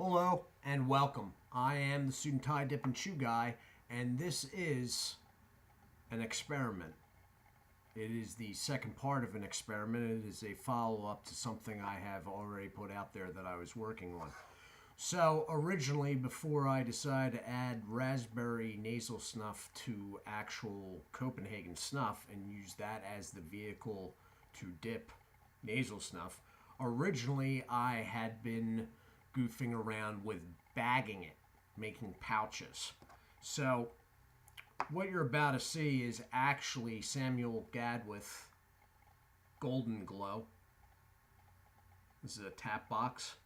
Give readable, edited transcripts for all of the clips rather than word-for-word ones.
Hello and welcome. I am the Suit&Tie Dip&Chew Guy, and this is an experiment. It is the second part of an experiment. It is a follow-up to something I have already put out there that I was working on. So originally, before I decided to add raspberry nasal snuff to actual Copenhagen snuff and use that as the vehicle to dip nasal snuff, originally I had been goofing around with bagging it, making pouches. So what you're about to see is actually Samuel Gadwith Golden Glow. This is a tap box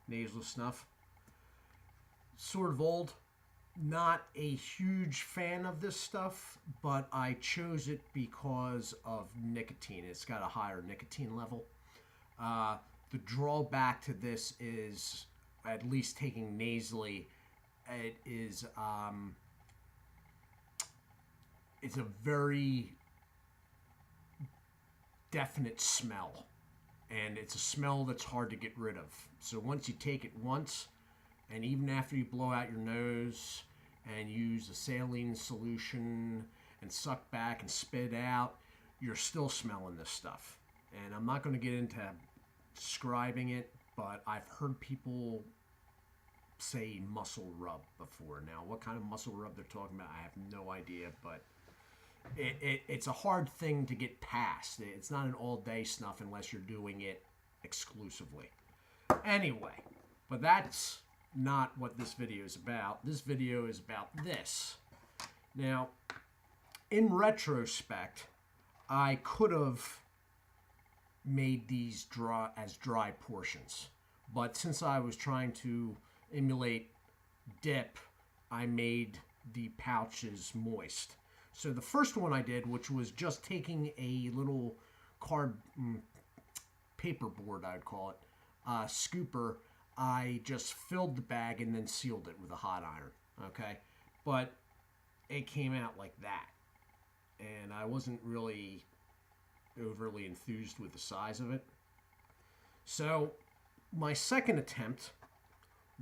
nasal snuff. Sort of old. Not a huge fan of this stuff, but I chose it because of nicotine. It's got a higher nicotine level. The drawback to this is, at least taking nasally, it's a very definite smell, and it's a smell that's hard to get rid of. So once you take it once, and even after you blow out your nose and use a saline solution and suck back and spit out, you're still smelling this stuff. And I'm not going to get into describing it, but I've heard people say muscle rub before. Now, what kind of muscle rub they're talking about, I have no idea, but it's a hard thing to get past. It's not an all-day snuff unless you're doing it exclusively. Anyway, but that's not what this video is about. This video is about this. Now, in retrospect, I could have made these dry portions, but since I was trying to emulate dip, I made the pouches moist. So the first one I did, which was just taking a little paper board, I'd call it, scooper, I just filled the bag and then sealed it with a hot iron, okay? But it came out like that, and I wasn't really overly enthused with the size of it. So my second attempt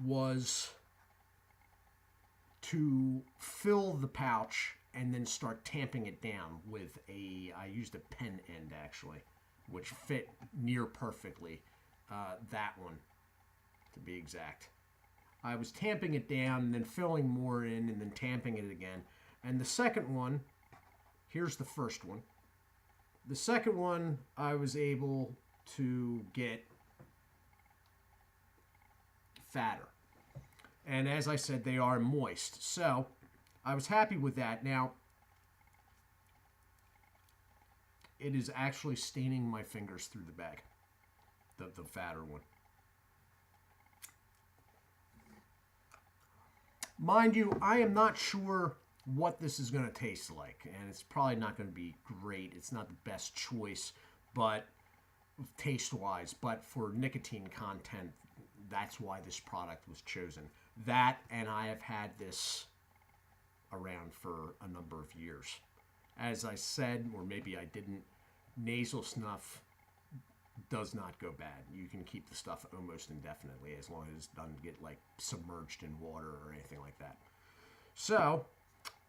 was to fill the pouch and then start tamping it down with I used a pen end actually, which fit near perfectly, that one to be exact. I was tamping it down and then filling more in and then tamping it again. And the second one, here's the first one. The second one, I was able to get fatter. And as I said, they are moist. So I was happy with that. Now, it is actually staining my fingers through the bag, the fatter one. Mind you, I am not sure what this is going to taste like, and it's probably not going to be great. It's not the best choice, but taste-wise, but for nicotine content, that's why this product was chosen. That, and I have had this around for a number of years. As I said, or maybe I didn't, nasal snuff does not go bad. You can keep the stuff almost indefinitely as long as it doesn't get like submerged in water or anything like that. So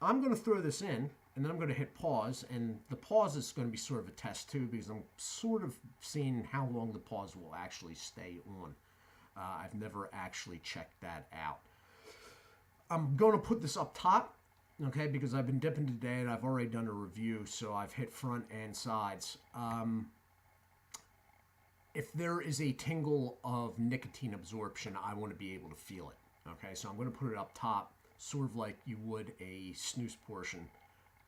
I'm going to throw this in, and then I'm going to hit pause, and the pause is going to be sort of a test too, because I'm sort of seeing how long the pause will actually stay on. I've never actually checked that out. I'm going to put this up top, okay, because I've been dipping today, and I've already done a review, so I've hit front and sides. If there is a tingle of nicotine absorption, I want to be able to feel it, okay? So I'm going to put it up top, sort of like you would a snooze portion,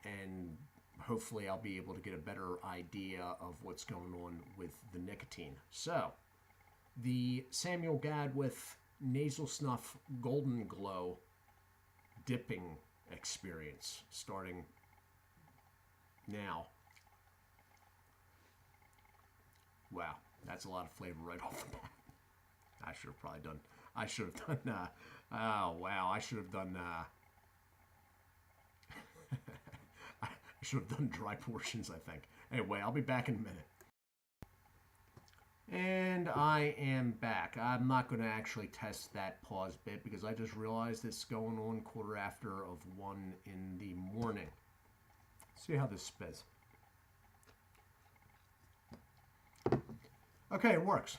and hopefully I'll be able to get a better idea of what's going on with the nicotine. So, the Samuel Gadwith Nasal Snuff Golden Glow dipping experience, starting now. Wow, that's a lot of flavor right off the bat. I should have done dry portions, I think. Anyway, I'll be back in a minute. And I am back. I'm not going to actually test that pause bit because I just realized it's going on 1:15 in the morning. See how this spits. Okay, it works.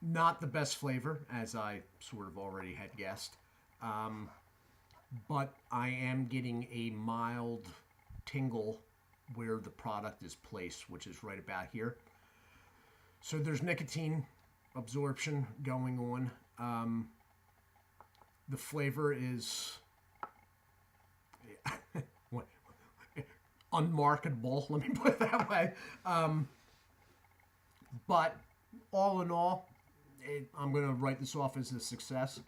Not the best flavor, as I sort of already had guessed. But I am getting a mild tingle where the product is placed, which is right about here. So there's nicotine absorption going on. The flavor is unmarketable, let me put it that way. But all in all, I'm going to write this off as a success.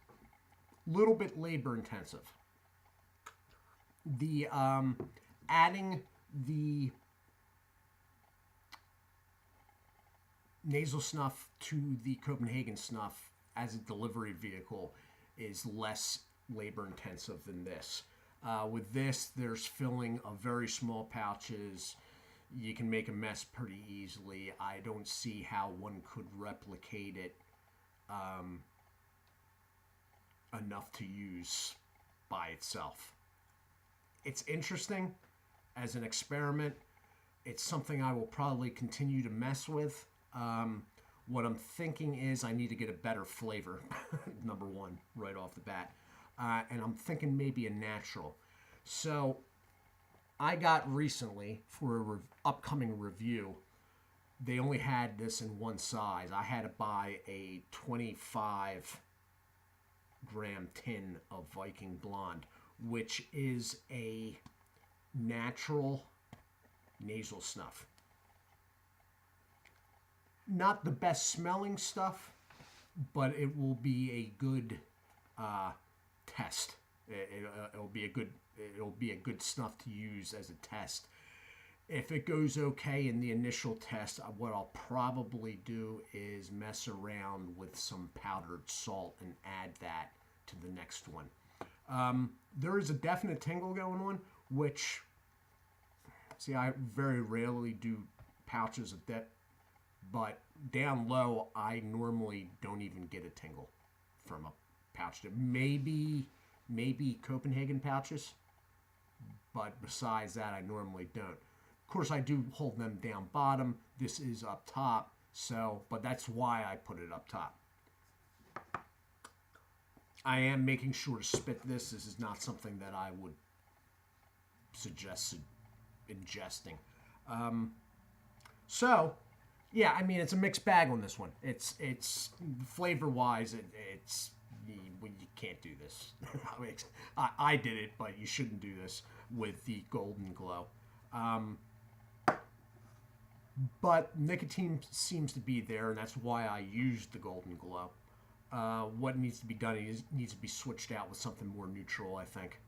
Little bit labor intensive. The adding the nasal snuff to the Copenhagen snuff as a delivery vehicle is less labor intensive than this. With this, there's filling of very small pouches. You can make a mess pretty easily. I don't see how one could replicate it enough to use by itself. It's interesting as an experiment. It's something I will probably continue to mess with. What I'm thinking is I need to get a better flavor, number one, right off the bat. And I'm thinking maybe a natural. So I got recently, for an upcoming review, they only had this in one size. I had to buy a 25-gram tin of Viking Blonde, which is a natural nasal snuff. Not the best smelling stuff, but it will be a good test. It'll be a good snuff to use as a test. If it goes okay in the initial test, what I'll probably do is mess around with some powdered salt and add that to the next one. There is a definite tingle going on, which, see, I very rarely do pouches of Dip, but down low, I normally don't even get a tingle from a pouch. Maybe Copenhagen pouches, but besides that, I normally don't. Of course, I do hold them down bottom. This is up top, but that's why I put it up top. I am making sure to spit this. This is not something that I would suggest ingesting. Yeah, I mean, it's a mixed bag on this one. It's flavor-wise, you can't do this. I did it, but you shouldn't do this with the Golden Glow. But nicotine seems to be there, and that's why I used the Golden Glow. What needs to be done is needs to be switched out with something more neutral, I think,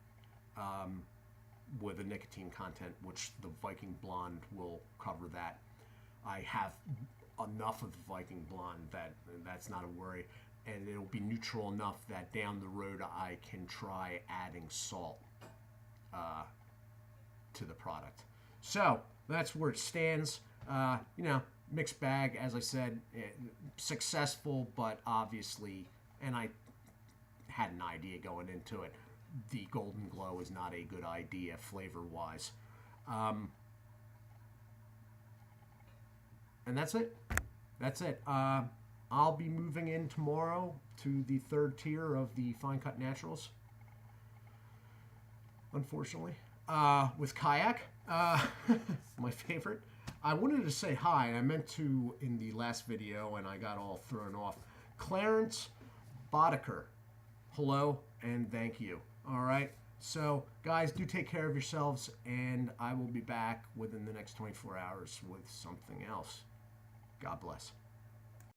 with a nicotine content, which the Viking Blonde will cover that. I have enough of the Viking Blonde that's not a worry, and it'll be neutral enough that down the road I can try adding salt to the product. So that's where it stands. Mixed bag, as I said, successful, but obviously, and I had an idea going into it, the Golden Glow is not a good idea flavor-wise. And that's it. I'll be moving in tomorrow to the third tier of the Fine Cut Naturals, unfortunately, with Kayak, my favorite. I wanted to say hi, and I meant to in the last video, and I got all thrown off. Clarence Boddicker, hello and thank you. All right, so guys, do take care of yourselves, and I will be back within the next 24 hours with something else. God bless.